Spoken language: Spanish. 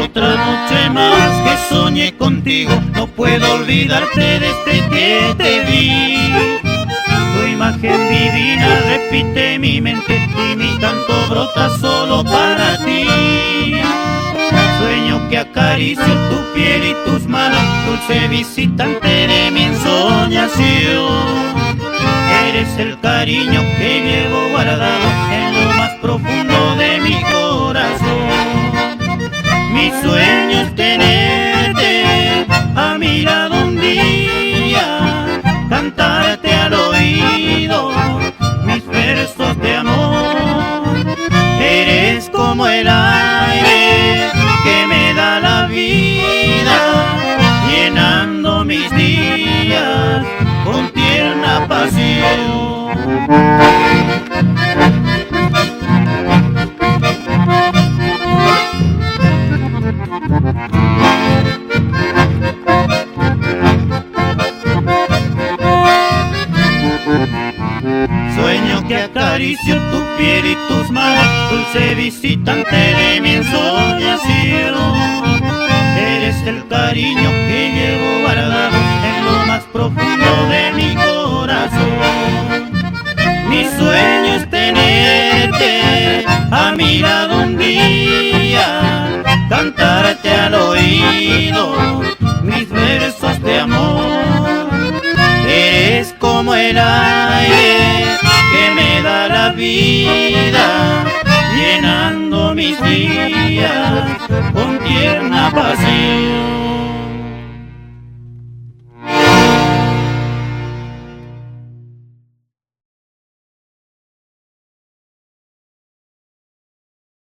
Otra noche más que soñé contigo, no puedo olvidarte desde que te vi. Tu imagen divina repite mi mente y mi canto brota solo para ti. Sueño que acaricio tu piel y tus manos, dulce visitante de mi ensoñación. Eres el cariño que llevo guardado en lo más profundo de mi corazón. Mi sueño es tenerte a mi lado un día, cantarte al oído mis versos de amor. Eres como el aire que me da la vida, llenando mis días con tierna pasión. Sueño que acaricio tu piel y tus manos, dulce visitante de mi ensoñación. Eres el cariño que llevo guardado en lo más profundo de mi corazón. Mi sueño es tenerte a mi lado un día, cantarte al oído mis versos de amor. Eres como el aire que me da la vida, llenando mis días con tierna pasión.